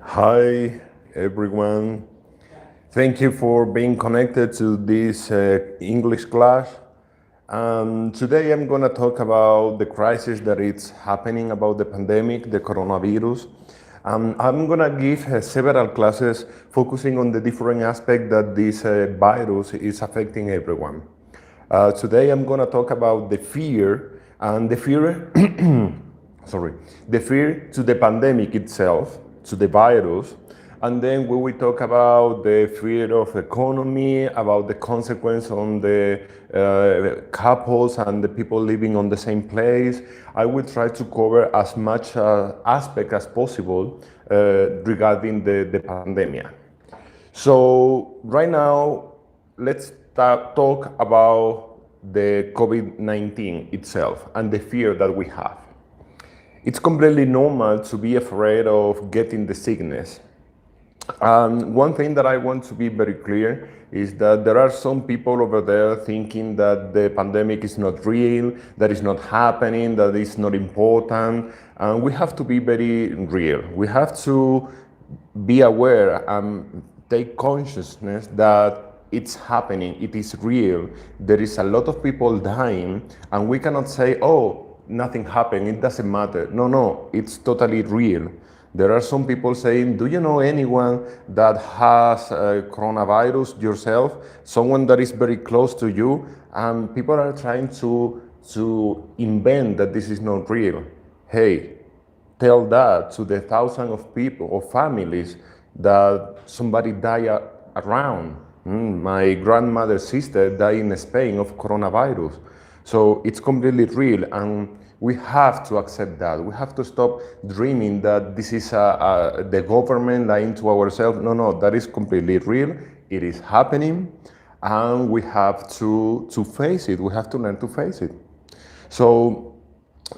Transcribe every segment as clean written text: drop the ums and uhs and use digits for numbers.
Hi, everyone. Thank you for being connected to this English class. Today I'm going to talk about the crisis that is happening about the pandemic, the coronavirus. I'm going to give several classes focusing on the different aspects that this virus is affecting everyone. Today I'm going to talk about the fear and the fear sorry, the fear to the pandemic itself, to the virus, and then we will talk about the fear of economy, about the consequence on the couples and the people living on the same place. I will try to cover as much aspect as possible regarding the pandemic. So right now, let's talk about the COVID-19 itself and the fear that we have. It's completely normal to be afraid of getting the sickness. One thing that I want to be very clear is that there are some people over there thinking that the pandemic is not real, that it's not happening, that it's not important. And we have to be very real. We have to be aware and take consciousness that it's happening, it is real. There is a lot of people dying, and we cannot say, oh, nothing happened, it doesn't matter. No, it's totally real. There are some people saying, do you know anyone that has coronavirus yourself? Someone that is very close to you? And people are trying to invent that this is not real. Hey, tell that to the thousands of people or families that somebody died around. My grandmother's sister died in Spain of coronavirus. So it's completely real, and we have to accept that. We have to stop dreaming that this is the government lying to ourselves. No, that is completely real. It is happening, and we have to face it. We have to learn to face it. So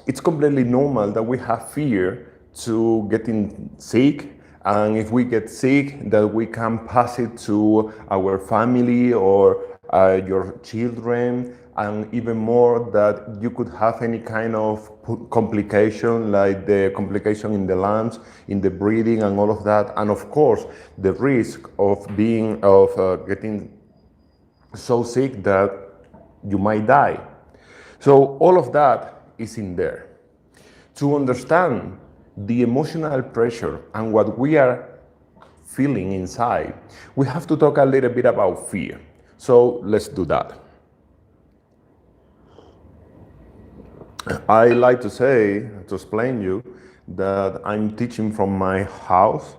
it's completely normal that we have fear to getting sick, and if we get sick, that we can pass it to our family or your children, and even more that you could have any kind of complication, like the complication in the lungs, in the breathing, and all of that, and of course the risk of getting so sick that you might die. So all of that is in there. To understand the emotional pressure and what we are feeling inside, we have to talk a little bit about fear. So let's do that. I like to say, to explain you, that I'm teaching from my house,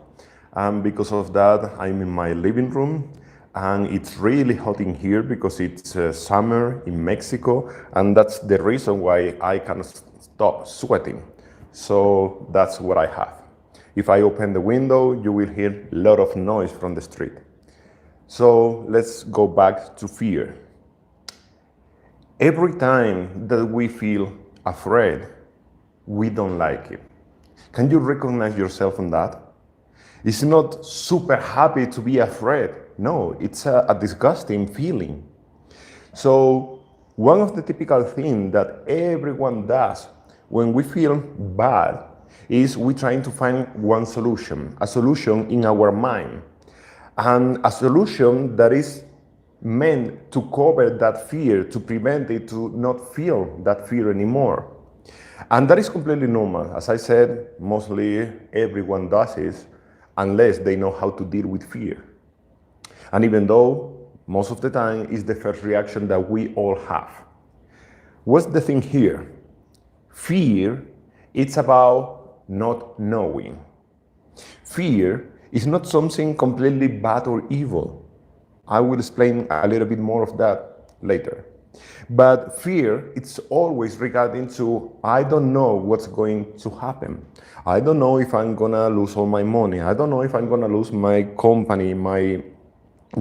and because of that, I'm in my living room, and it's really hot in here because it's summer in Mexico, and that's the reason why I can stop sweating. So that's what I have. If I open the window, you will hear a lot of noise from the street. So let's go back to fear. Every time that we feel afraid, we don't like it. Can you recognize yourself in that? It's not super happy to be afraid. No, it's a disgusting feeling. So one of the typical things that everyone does when we feel bad is we trying to find one solution, a solution in our mind, and a solution that is meant to cover that fear, to prevent it to not feel that fear anymore. And that is completely normal. As I said, mostly everyone does it unless they know how to deal with fear. And even though most of the time it's the first reaction that we all have. What's the thing here? Fear, it's about not knowing. Fear is not something completely bad or evil. I will explain a little bit more of that later. But fear, it's always regarding to, I don't know what's going to happen. I don't know if I'm gonna lose all my money. I don't know if I'm gonna lose my company, my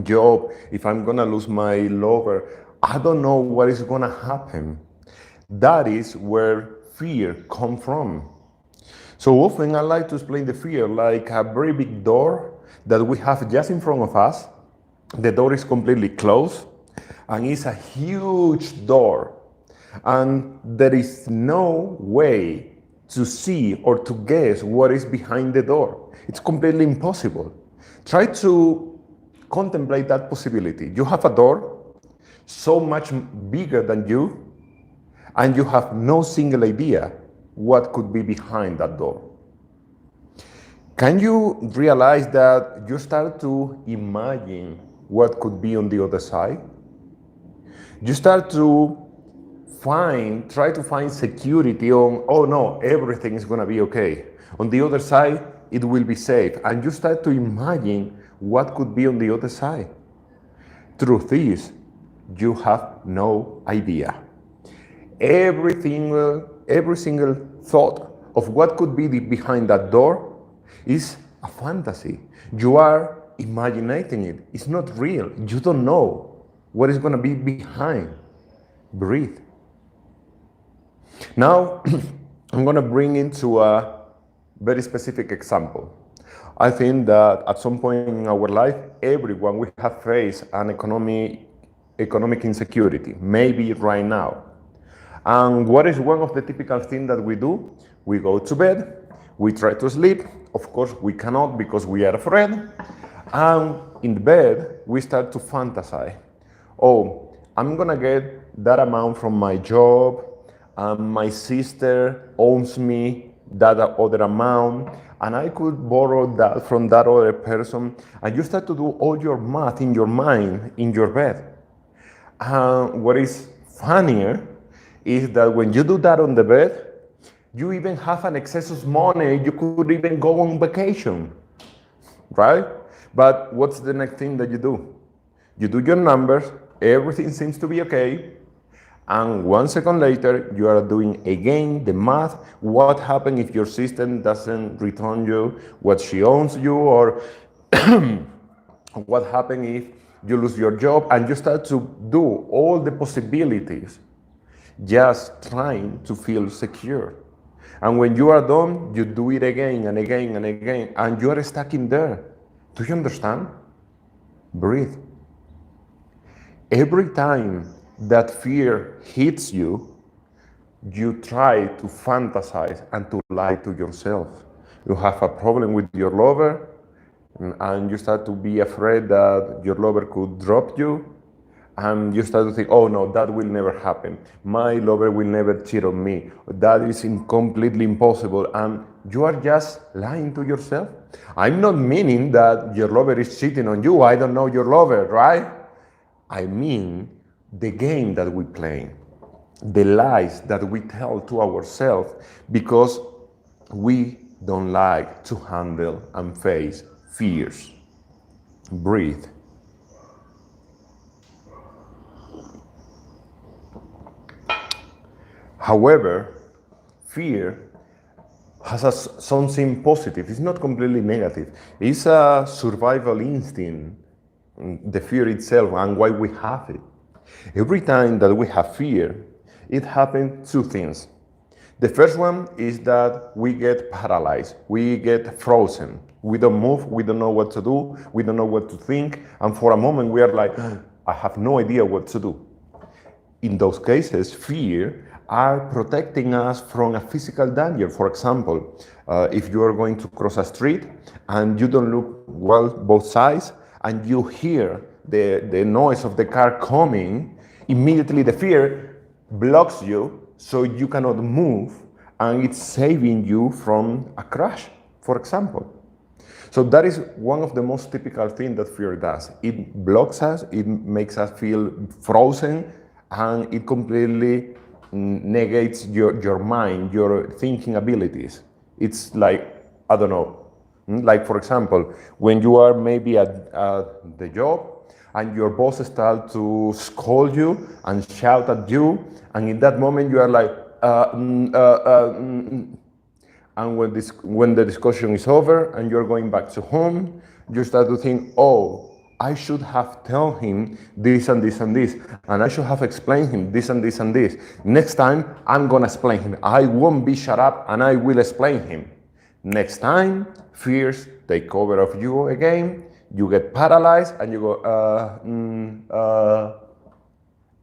job, if I'm gonna lose my lover. I don't know what is gonna happen. That is where fear comes from. So often I like to explain the fear like a very big door that we have just in front of us. The door is completely closed, and it's a huge door, and there is no way to see or to guess what is behind the door. It's completely impossible. Try to contemplate that possibility. You have a door so much bigger than you, and you have no single idea what could be behind that door. Can you realize that you start to imagine what could be on the other side? You start to try to find security on, oh no, everything is gonna be okay. On the other side, it will be safe. And you start to imagine what could be on the other side. Truth is, you have no idea. Every single thought of what could be behind that door is a fantasy. You are imagining it. It's not real. You don't know what is gonna be behind. Breathe. Now, I'm going to bring into a very specific example. I think that at some point in our life, everyone we have faced an economic insecurity, maybe right now. And what is one of the typical things that we do? We go to bed, we try to sleep. Of course, we cannot because we are afraid. And in bed, we start to fantasize. Oh, I'm going to get that amount from my job. My sister owns me that other amount, and I could borrow that from that other person. And you start to do all your math in your mind, in your bed. What is funnier is that when you do that on the bed, you even have an excess of money. You could even go on vacation, right? But what's the next thing that you do? You do your numbers, everything seems to be okay. And 1 second later, you are doing again the math. What happens if your system doesn't return you what she owns you, or what happens if you lose your job, and you start to do all the possibilities, just trying to feel secure. And when you are done, you do it again and again and again, and you are stuck in there. Do you understand? Breathe. Every time that fear hits you, you try to fantasize and to lie to yourself. You have a problem with your lover, and you start to be afraid that your lover could drop you, and you start to think, oh no, that will never happen. My lover will never cheat on me. That is completely impossible. And you are just lying to yourself. I'm not meaning that your lover is cheating on you. I don't know your lover, right? I mean the game that we play, the lies that we tell to ourselves because we don't like to handle and face fears. Breathe. However, fear has something positive. It's not completely negative. It's a survival instinct, the fear itself, and why we have it. Every time that we have fear, it happens two things. The first one is that we get paralyzed, we get frozen. We don't move, we don't know what to do, we don't know what to think, and for a moment we are like, I have no idea what to do. In those cases, fear are protecting us from a physical danger. For example, if you are going to cross a street and you don't look well both sides, and you hear the noise of the car coming, immediately the fear blocks you so you cannot move, and it's saving you from a crash, for example. So that is one of the most typical things that fear does. It blocks us, it makes us feel frozen, and it completely negates your mind, your thinking abilities. It's like, I don't know, like for example, when you are maybe at the job and your boss starts to scold you and shout at you, and in that moment you are like, and when the discussion is over and you're going back to home, you start to think, oh, I should have told him this and this and this, and I should have explained him this and this and this. Next time, I'm gonna explain him. I won't be shut up, and I will explain him. Next time, fears take over of you again, you get paralyzed, and you go,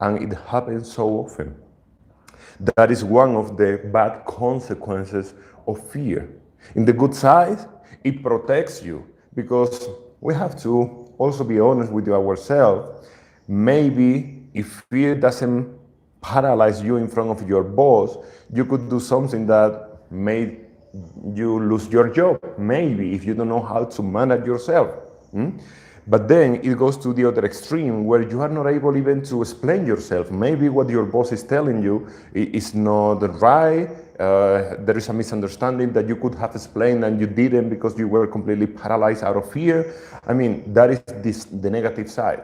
and it happens so often. That is one of the bad consequences of fear. In the good side, it protects you because we have to also be honest with ourselves. Maybe if fear doesn't paralyze you in front of your boss, you could do something that made you lose your job, maybe if you don't know how to manage yourself. But then it goes to the other extreme where you are not able even to explain yourself. Maybe what your boss is telling you is not right. There is a misunderstanding that you could have explained and you didn't because you were completely paralyzed out of fear. I mean, that is the negative side.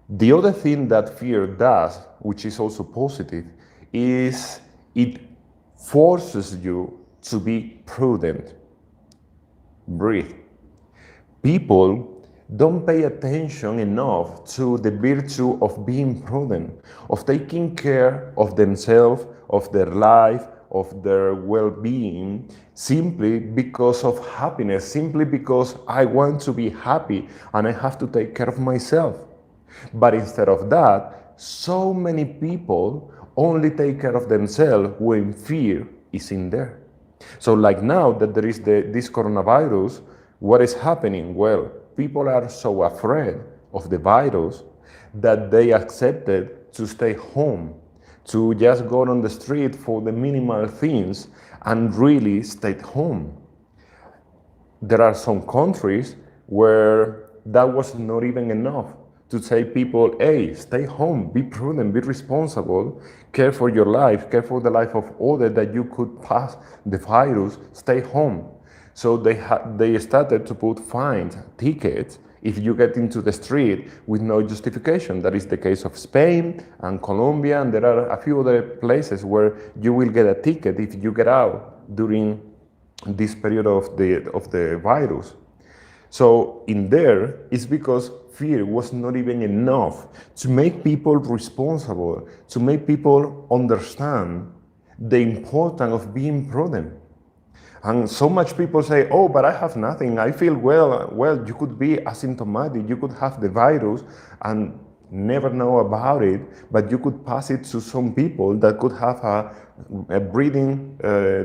The other thing that fear does, which is also positive, is it forces you to be prudent. Breathe. People don't pay attention enough to the virtue of being prudent, of taking care of themselves, of their life, of their well-being, simply because of happiness, simply because I want to be happy and I have to take care of myself. But instead of that, so many people only take care of themselves when fear is in there. So like now that there is this coronavirus, what is happening? Well, people are so afraid of the virus that they accepted to stay home, to just go on the street for the minimal things and really stay home. There are some countries where that was not even enough to say people, hey, stay home, be prudent, be responsible, care for your life, care for the life of others that you could pass the virus, stay home. So they started to put fines, tickets, if you get into the street with no justification. That is the case of Spain and Colombia, and there are a few other places where you will get a ticket if you get out during this period of the virus. So in there, it's because fear was not even enough to make people responsible, to make people understand the importance of being prudent. And so much people say, oh, but I have nothing, I feel well. Well, you could be asymptomatic, you could have the virus and never know about it, but you could pass it to some people that could have a breathing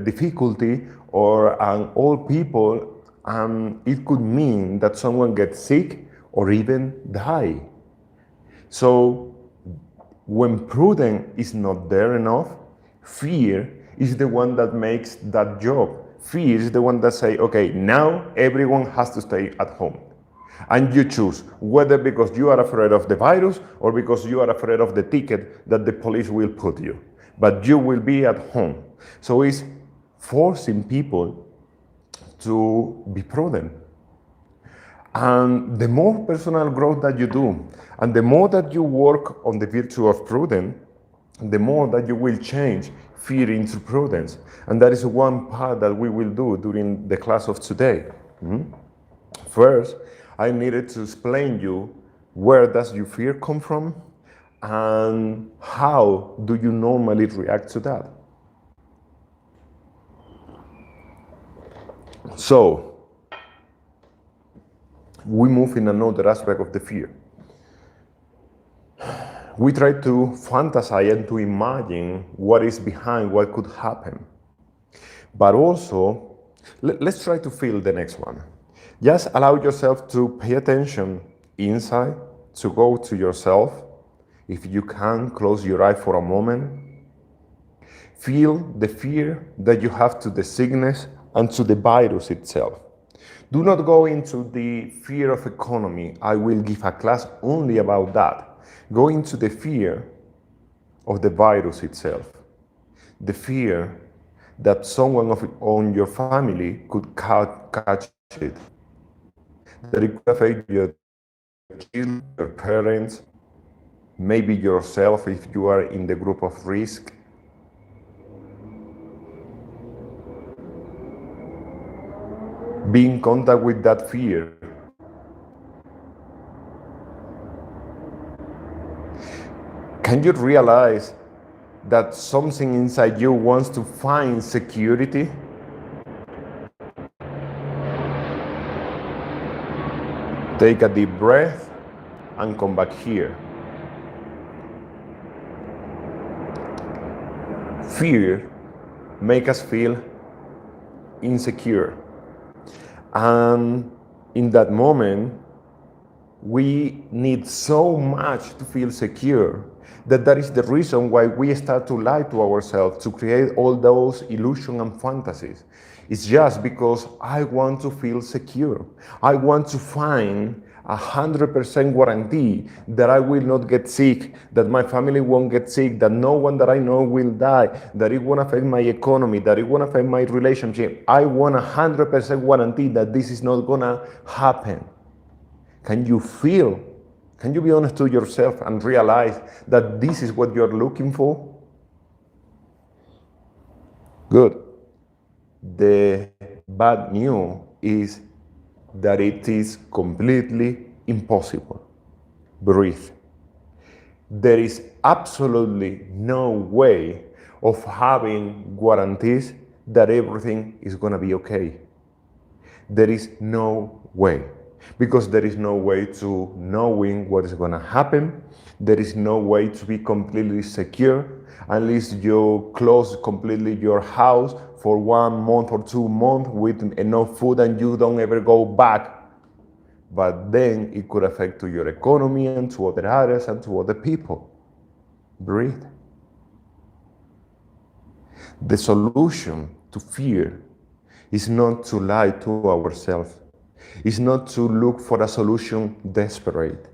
difficulty or an old people, and it could mean that someone gets sick or even die. So when prudence is not there enough, fear is the one that makes that job. Fear is the one that say, okay, now everyone has to stay at home. And you choose whether because you are afraid of the virus or because you are afraid of the ticket that the police will put you. But you will be at home. So it's forcing people to be prudent. And the more personal growth that you do, and the more that you work on the virtue of prudence, the more that you will change fear into prudence. And that is one part that we will do during the class of today. First, I needed to explain you where does your fear come from and how do you normally react to that. So, we move in another aspect of the fear. We try to fantasize and to imagine what is behind what could happen. But also, let's try to feel the next one. Just allow yourself to pay attention inside, to go to yourself. If you can, close your eye for a moment. Feel the fear that you have to the sickness and to the virus itself. Do not go into the fear of economy. I will give a class only about that. Go into the fear of the virus itself. The fear that someone on your family could catch it. That it could affect your children, your parents, maybe yourself if you are in the group of risk. Be in contact with that fear. Can you realize that something inside you wants to find security? Take a deep breath and come back here. fear make us feel insecure. And in that moment, we need so much to feel secure that is the reason why we start to lie to ourselves, to create all those illusions and fantasies. It's just because I want to feel secure. I want to find 100% guarantee that I will not get sick, that my family won't get sick, that no one that I know will die, that it won't affect my economy, that it won't affect my relationship. I want 100% guarantee that this is not gonna happen. Can you be honest to yourself and realize that this is what you're looking for? Good. The bad news is that it is completely impossible. Breathe. There is absolutely no way of having guarantees that everything is going to be okay. There is no way. Because there is no way to knowing what is going to happen. There is no way to be completely secure unless you close completely your house for 1 month or 2 months with enough food and you don't ever go back. But then it could affect to your economy and to other areas and to other people. Breathe. The solution to fear is not to lie to ourselves. It's not to look for a solution desperate.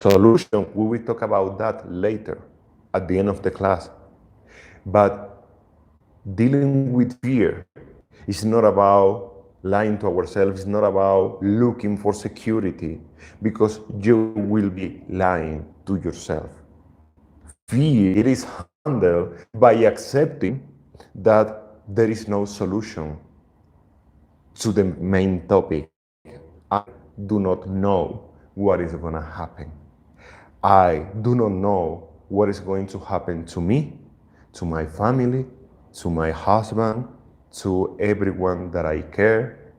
Solution, we will talk about that later at the end of the class. But dealing with fear is not about lying to ourselves, it's not about looking for security, because you will be lying to yourself. Fear is handled by accepting that there is no solution to the main topic. I do not know what is going to happen. I do not know what is going to happen to me, to my family, to my husband, to everyone that I care.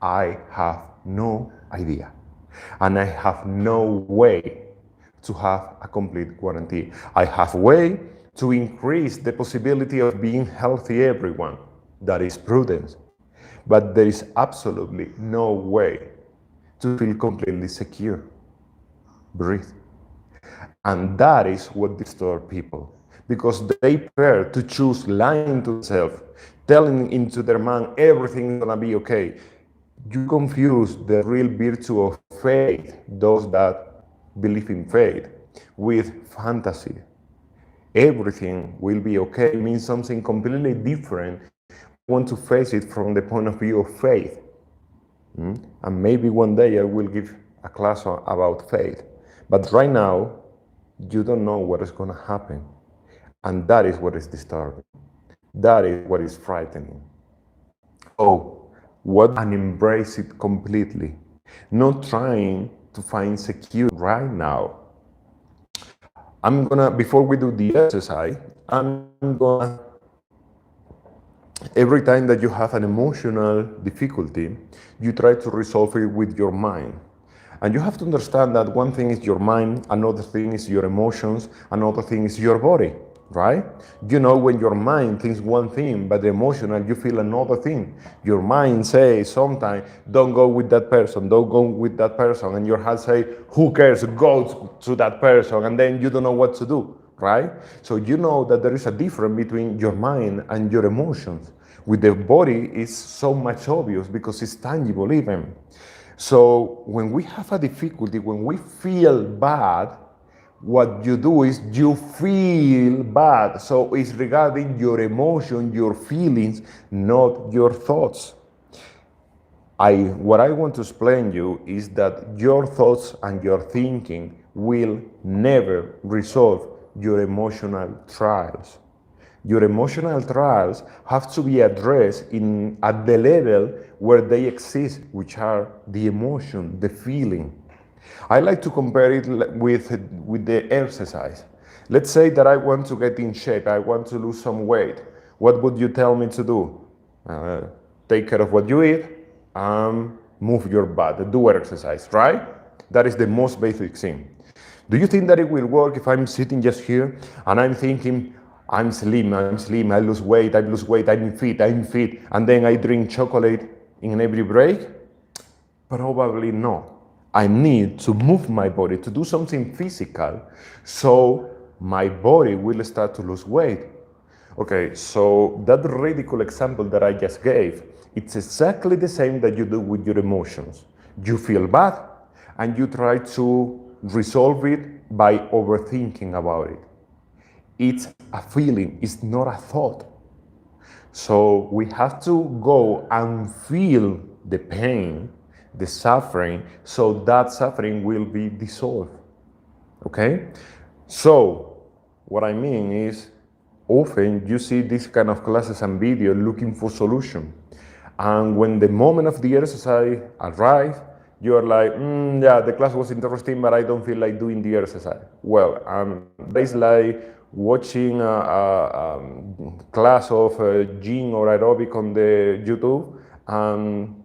I have no idea. And I have no way to have a complete guarantee. I have a way to increase the possibility of being healthy, everyone. That is prudence. But there is absolutely no way to feel completely secure. Breathe. And that is what disturbs people, because they prefer to choose lying to themselves, telling into their mind everything is gonna be okay. You confuse the real virtue of faith, those that believe in faith, with fantasy. Everything will be okay means something completely different. I want to face it from the point of view of faith. And maybe one day I will give a class about faith. But right now, you don't know what is going to happen. And that is what is disturbing. That is what is frightening. Oh, what and embrace it completely. Not trying to find security right now. Before we do the exercise, every time that you have an emotional difficulty, you try to resolve it with your mind. And you have to understand that one thing is your mind, another thing is your emotions, another thing is your body, right? You know, when your mind thinks one thing, but the emotional, you feel another thing. Your mind says sometimes, don't go with that person, don't go with that person. And your heart says, who cares, go to that person. And then you don't know what to do, right? So you know that there is a difference between your mind and your emotions. With the body, it's so much obvious because it's tangible even. So when we have a difficulty, when we feel bad, what you do is you feel bad. So it's regarding your emotion, your feelings, not your thoughts. What I want to explain you is that your thoughts and your thinking will never resolve your emotional trials. Your emotional trials have to be addressed at the level where they exist, which are the emotion, the feeling. I like to compare it with the exercise. Let's say that I want to get in shape, I want to lose some weight. What would you tell me to do? Take care of what you eat, move your body, do exercise, right? That is the most basic thing. Do you think that it will work if I'm sitting just here and I'm thinking, I'm slim, I lose weight, I'm fit, and then I drink chocolate in every break? Probably no. I need to move my body to do something physical so my body will start to lose weight. Okay, so that radical example that I just gave, it's exactly the same that you do with your emotions. You feel bad and you try to resolve it by overthinking about it. It's a feeling, it's not a thought. So we have to go and feel the pain, the suffering, so that suffering will be dissolved. Okay? So what I mean is, often you see this kind of classes and video looking for solution. And when the moment of the exercise arrives, you are like, yeah, the class was interesting, but I don't feel like doing the exercise. Well, that is like watching a class of gym or aerobic on the YouTube and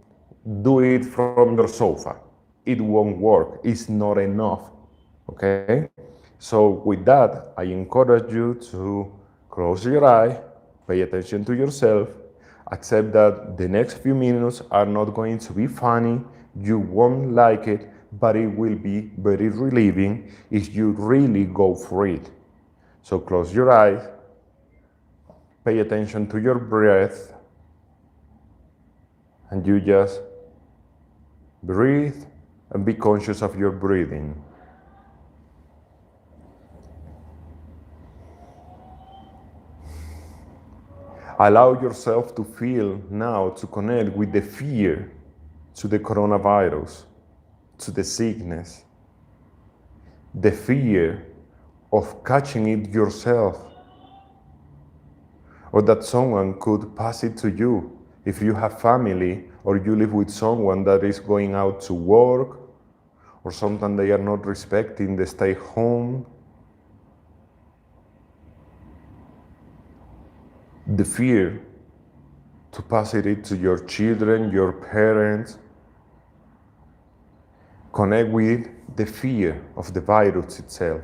do it from your sofa. It won't work. It's not enough. Okay? So with that, I encourage you to close your eye, pay attention to yourself, accept that the next few minutes are not going to be funny, you won't like it, but it will be very relieving if you really go for it. So close your eyes, pay attention to your breath, and you just breathe and be conscious of your breathing. Allow yourself to feel now, to connect with the fear to the coronavirus, to the sickness, the fear of catching it yourself, or that someone could pass it to you if you have family or you live with someone that is going out to work, or sometimes they are not respecting the stay home. The fear to pass it to your children, your parents. Connect with the fear of the virus itself.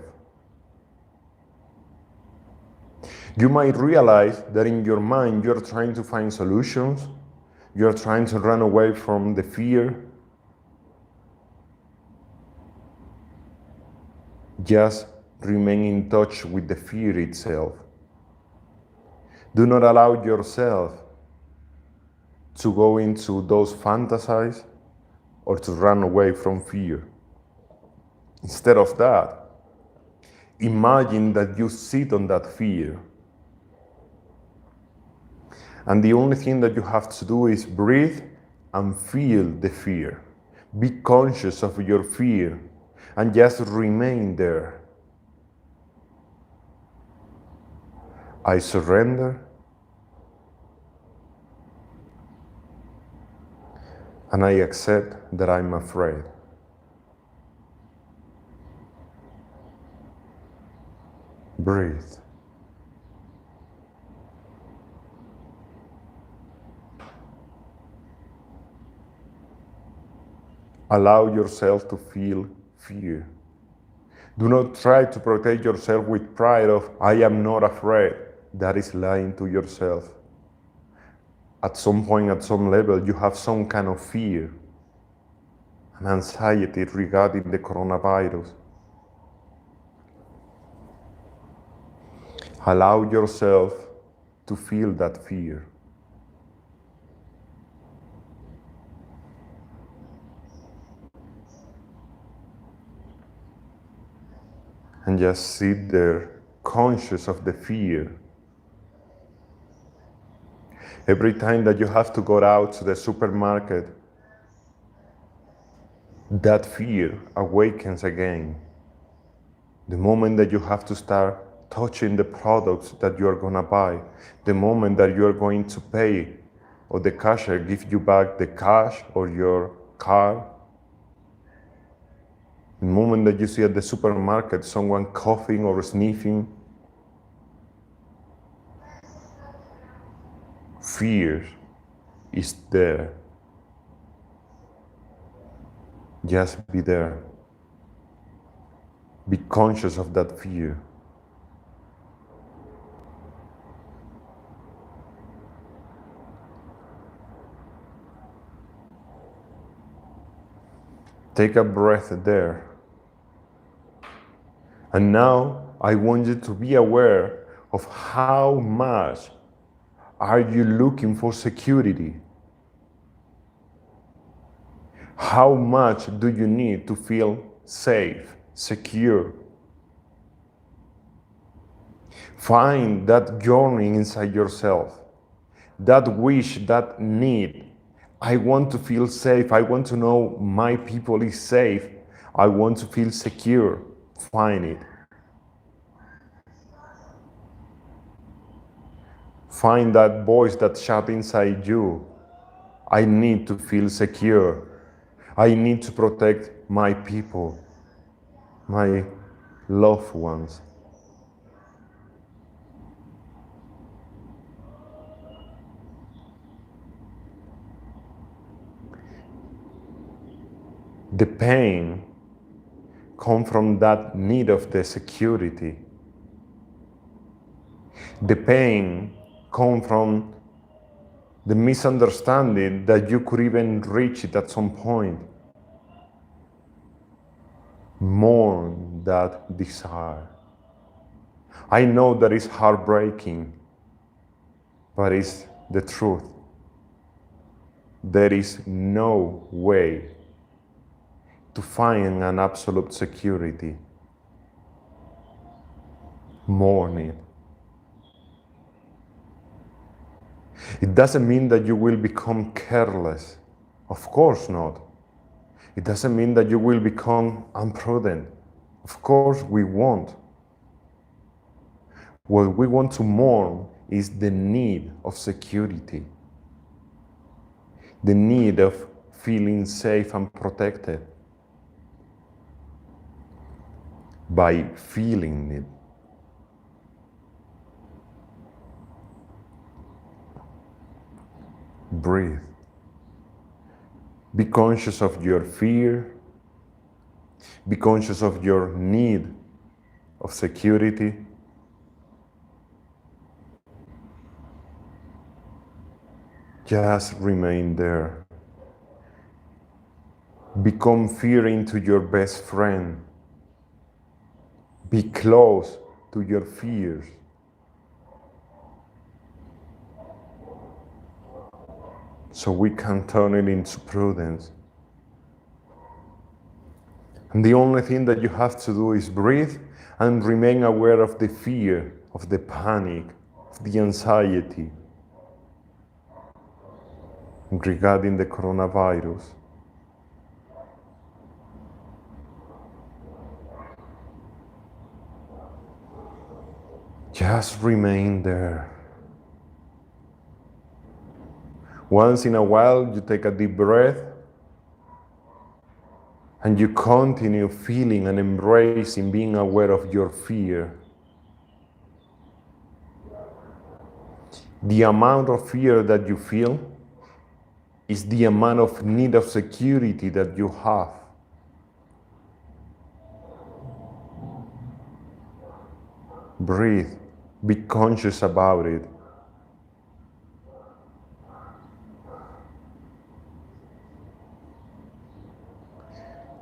You might realize that in your mind you're trying to find solutions, you're trying to run away from the fear. Just remain in touch with the fear itself. Do not allow yourself to go into those fantasies or to run away from fear. Instead of that, imagine that you sit on that fear. And the only thing that you have to do is breathe and feel the fear. Be conscious of your fear and just remain there. I surrender and I accept that I'm afraid. Breathe. Allow yourself to feel fear. Do not try to protect yourself with pride of, I am not afraid. That is lying to yourself. At some point, at some level, you have some kind of fear and anxiety regarding the coronavirus. Allow yourself to feel that fear. And just sit there, conscious of the fear. Every time that you have to go out to the supermarket, that fear awakens again. The moment that you have to start touching the products that you are going to buy, the moment that you are going to pay, or the cashier gives you back the cash or your card, the moment that you see at the supermarket someone coughing or sniffing, fear is there. Just be there. Be conscious of that fear. Take a breath there. And now I want you to be aware of how much are you looking for security? How much do you need to feel safe, secure? Find that yearning inside yourself, that wish, that need. I want to feel safe. I want to know my people is safe. I want to feel secure. Find it. Find that voice that shouts inside you. I need to feel secure. I need to protect my people, my loved ones. The pain comes from that need of the security. The pain comes from the misunderstanding that you could even reach it at some point. Mourn that desire. I know that it's heartbreaking, but it's the truth. There is no way to find an absolute security. Mourn it. It doesn't mean that you will become careless. Of course not. It doesn't mean that you will become imprudent. Of course we won't. What we want to mourn is the need of security. The need of feeling safe and protected. By feeling it. Breathe. Be conscious of your fear. Be conscious of your need of security. Just remain there. Become fear into your best friend. Be close to your fears. So we can turn it into prudence. And the only thing that you have to do is breathe and remain aware of the fear, of the panic, of the anxiety regarding the coronavirus. Just remain there. Once in a while, you take a deep breath and you continue feeling and embracing, being aware of your fear. The amount of fear that you feel is the amount of need of security that you have. Breathe. Be conscious about it.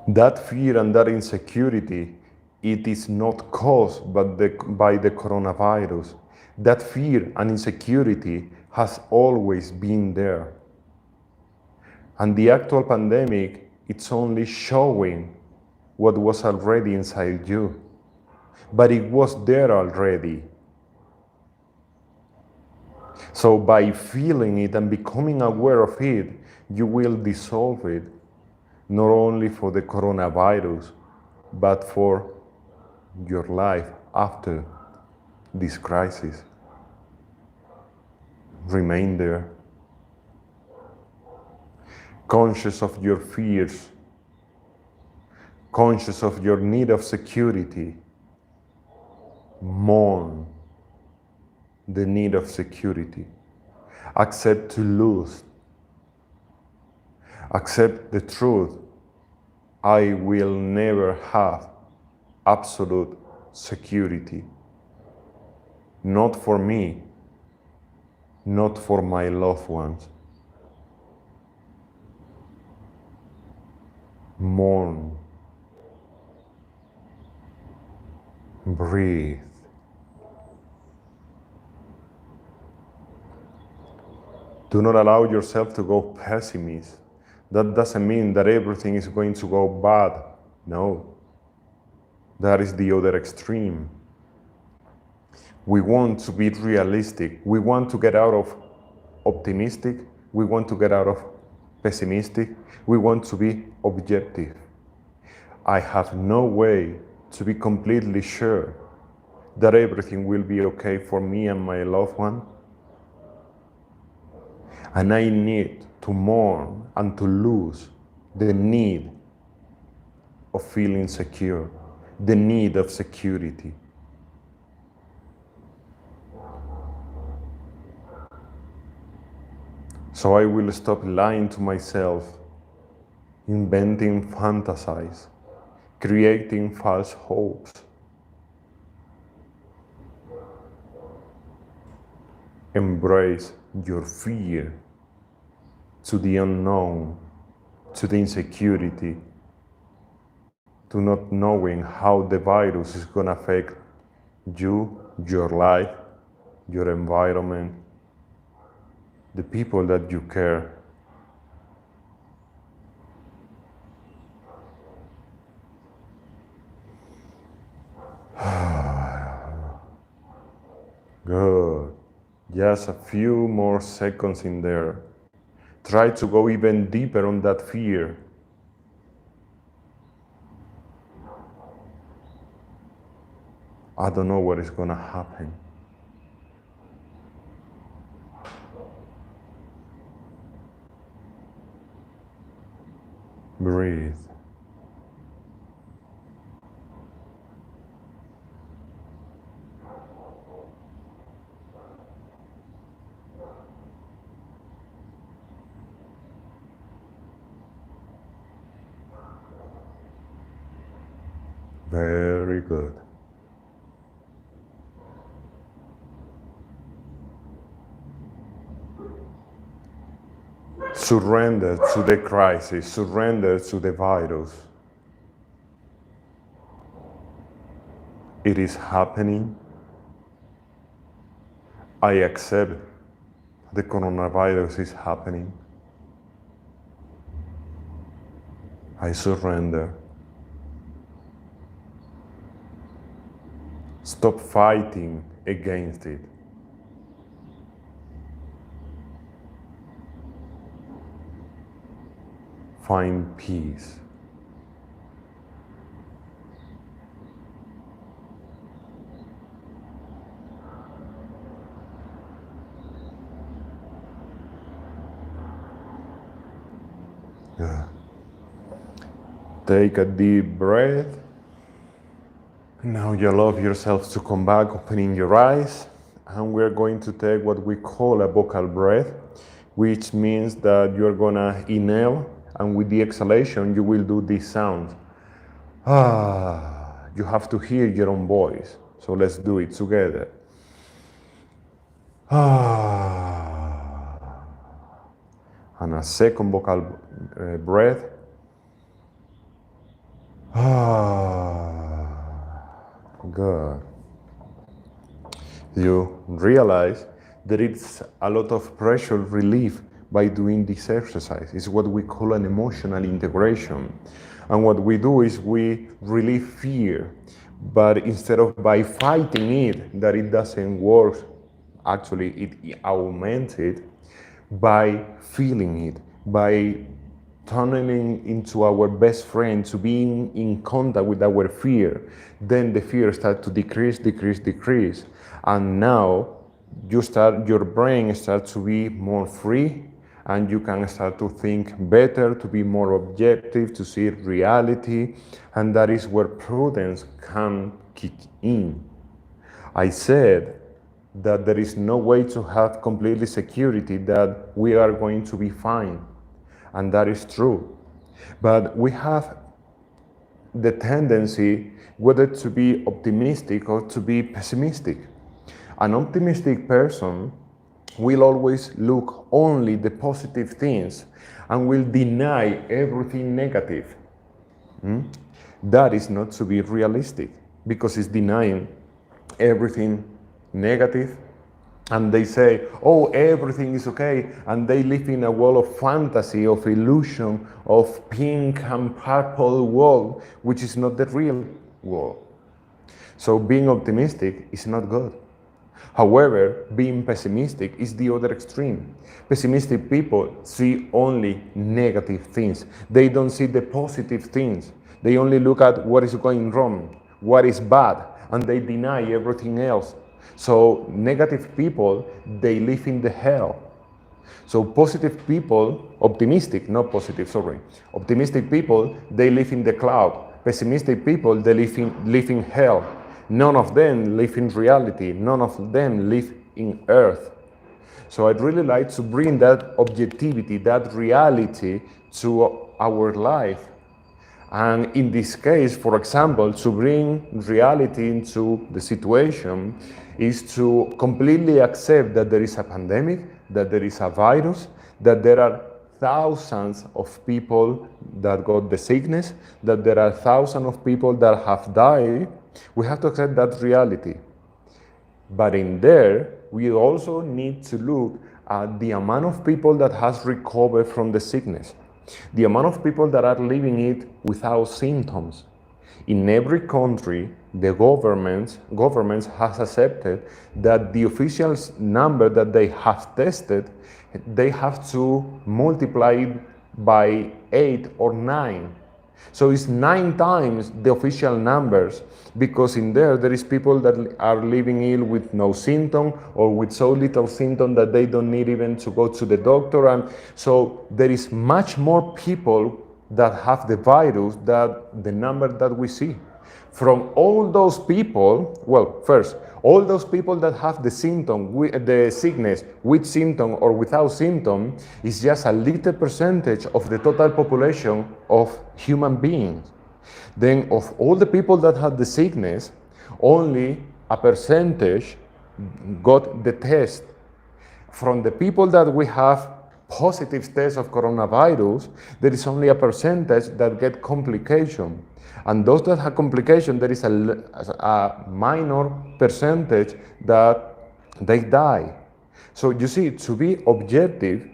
That fear and that insecurity, it is not caused by the coronavirus. That fear and insecurity has always been there. And the actual pandemic, it's only showing what was already inside you. But it was there already. So by feeling it and becoming aware of it, you will dissolve it, not only for the coronavirus, but for your life after this crisis. Remain there. Conscious of your fears, conscious of your need of security. Mourn the need of security. Accept to lose. Accept the truth. I will never have absolute security. Not for me, not for my loved ones. Mourn. Breathe. Do not allow yourself to go pessimist. That doesn't mean that everything is going to go bad. No. That is the other extreme. We want to be realistic. We want to get out of optimistic. We want to get out of pessimistic. We want to be objective. I have no way to be completely sure that everything will be okay for me and my loved one. And I need to mourn and to lose the need of feeling secure, the need of security. So I will stop lying to myself, inventing fantasies, creating false hopes. Embrace your fear to the unknown, to the insecurity, to not knowing how the virus is going to affect you, your life, your environment, the people that you care. Good. Just a few more seconds in there. Try to go even deeper on that fear. I don't know what is going to happen. Breathe. Very good. Surrender to the crisis, surrender to the virus. It is happening. I accept the coronavirus is happening. I surrender. Stop fighting against it. Find peace. Yeah. Take a deep breath. Now you allow yourself to come back, opening your eyes, and we're going to take what we call a vocal breath, which means that you're gonna inhale, and with the exhalation, you will do this sound. You have to hear your own voice, so let's do it together. And a second vocal breath. Good. You realize that it's a lot of pressure relief by doing this exercise. It's what we call an emotional integration. And what we do is we relieve fear, but instead of by fighting it, that it doesn't work, actually it augments it, by feeling it, by tunneling into our best friend, to being in contact with our fear, then the fear starts to decrease. And now your brain starts to be more free, and you can start to think better, to be more objective, to see reality, and that is where prudence can kick in. I said that there is no way to have completely security, that we are going to be fine. And that is true. But we have the tendency whether to be optimistic or to be pessimistic. An optimistic person will always look only the positive things and will deny everything negative. That is not to be realistic, because it's denying everything negative, and they say, oh, everything is okay, and they live in a world of fantasy, of illusion, of pink and purple world, which is not the real world. So being optimistic is not good. However, being pessimistic is the other extreme. Pessimistic people see only negative things. They don't see the positive things. They only look at what is going wrong, what is bad, and they deny everything else. So negative people, they live in the hell. So positive people, optimistic, not positive, sorry. Optimistic people, they live in the cloud. Pessimistic people, they live in hell. None of them live in reality. None of them live in earth. So I'd really like to bring that objectivity, that reality to our life. And in this case, for example, to bring reality into the situation is to completely accept that there is a pandemic, that there is a virus, that there are thousands of people that got the sickness, that there are thousands of people that have died. We have to accept that reality. But in there, we also need to look at the amount of people that has recovered from the sickness, the amount of people that are living it without symptoms. In every country, the governments has accepted that the official number that they have tested, they have to multiply it by 8 or 9. So it's 9 times the official numbers, because in there is people that are living ill with no symptom, or with so little symptom that they don't need even to go to the doctor. And so there is much more people that have the virus than the number that we see. From all those people, well, first, all those people that have the symptom, the sickness with symptom or without symptom, is just a little percentage of the total population of human beings. Then of all the people that had the sickness, only a percentage got the test. From the people that we have positive tests of coronavirus, there is only a percentage that get complication. And those that have complication, there is a minor percentage that they die. So you see, to be objective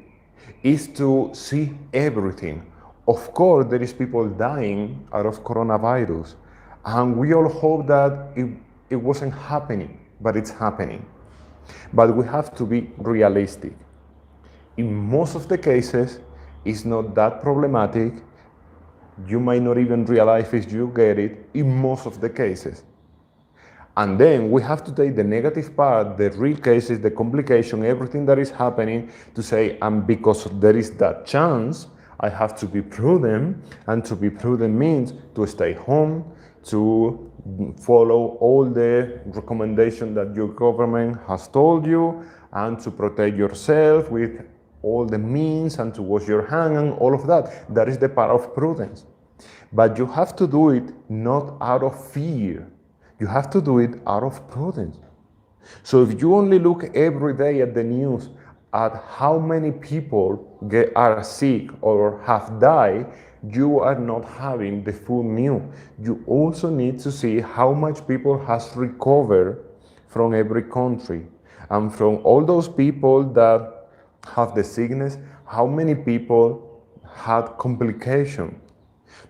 is to see everything. Of course, there is people dying out of coronavirus, and we all hope that it wasn't happening, but it's happening. But we have to be realistic. In most of the cases, it's not that problematic. You might not even realize if you get it in most of the cases. And then we have to take the negative part, the real cases, the complication, everything that is happening, to say, and because there is that chance, I have to be prudent. And to be prudent means to stay home, to follow all the recommendations that your government has told you, and to protect yourself with all the means, and to wash your hands and all of that. That is the part of prudence. But you have to do it not out of fear. You have to do it out of prudence. So if you only look every day at the news at how many people are sick or have died, you are not having the full news. You also need to see how much people has recovered from every country. And from all those people that have the sickness, how many people had complication?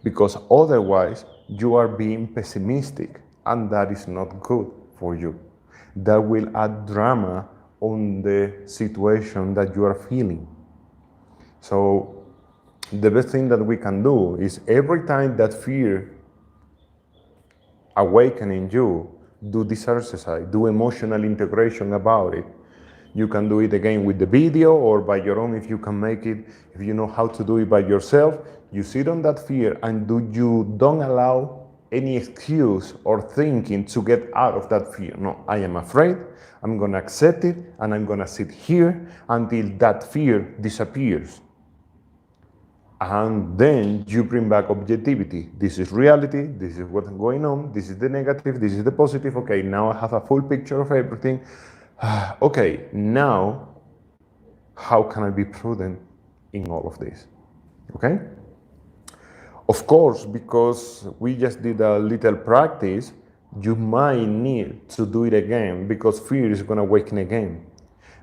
Because otherwise you are being pessimistic, and that is not good for you. That will add drama on the situation that you are feeling. So the best thing that we can do is, every time that fear awakens in you, do this exercise, do emotional integration about it. You can do it again with the video or by your own if you can make it, if you know how to do it by yourself. You sit on that fear and you don't allow any excuse or thinking to get out of that fear. No, I am afraid, I'm gonna accept it, and I'm gonna sit here until that fear disappears. And then you bring back objectivity. This is reality, this is what's going on, this is the negative, this is the positive. Okay, now I have a full picture of everything. Okay, now how can I be prudent in all of this? Okay? Of course, because we just did a little practice, you might need to do it again because fear is going to awaken again.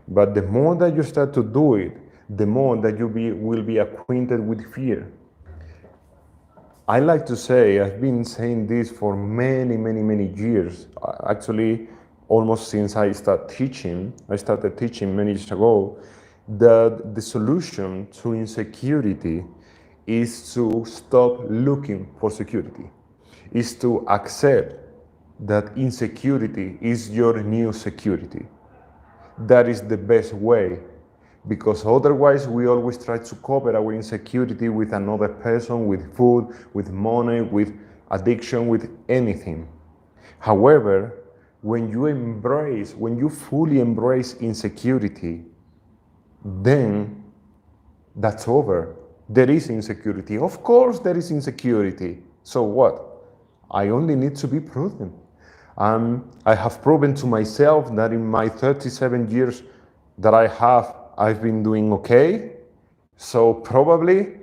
But the more that you start to do it, the more that you will be acquainted with fear. I like to say, I've been saying this for many, many, many years. Actually, almost since I started teaching many years ago, that the solution to insecurity is to stop looking for security, is to accept that insecurity is your new security. That is the best way, because otherwise we always try to cover our insecurity with another person, with food, with money, with addiction, with anything. However, when you fully embrace insecurity, then that's over. There is insecurity. Of course there is insecurity. So what? I only need to be prudent. I have proven to myself that in my 37 years that I've been doing okay. So probably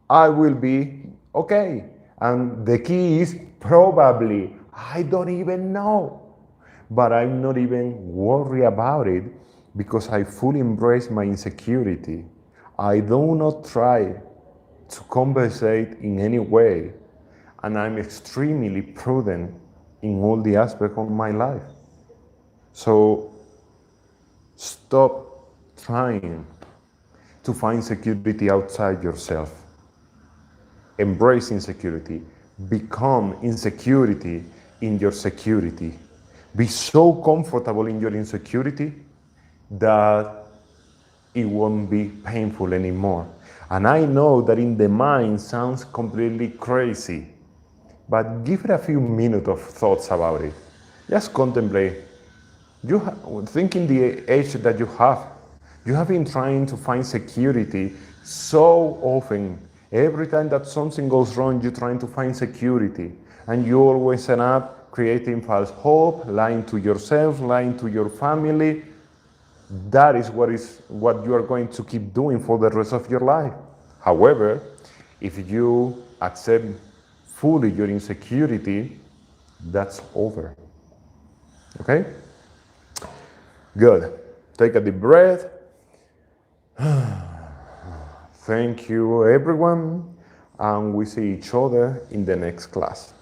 I will be okay. And the key is probably. I don't even know. But I'm not even worried about it because I fully embrace my insecurity. I do not try to compensate in any way. And I'm extremely prudent in all the aspects of my life. So stop trying to find security outside yourself. Embrace insecurity. Become insecurity in your security. Be so comfortable in your insecurity that it won't be painful anymore. And I know that in the mind sounds completely crazy, but give it a few minutes of thoughts about it. Just contemplate. Think in the age that you have been trying to find security so often. Every time that something goes wrong, you're trying to find security. And you always end up creating false hope, lying to yourself, lying to your family. That is what you are going to keep doing for the rest of your life. However, if you accept fully your insecurity, that's over. Okay? Good. Take a deep breath. Thank you, everyone. And we see each other in the next class.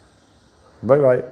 Bye-bye.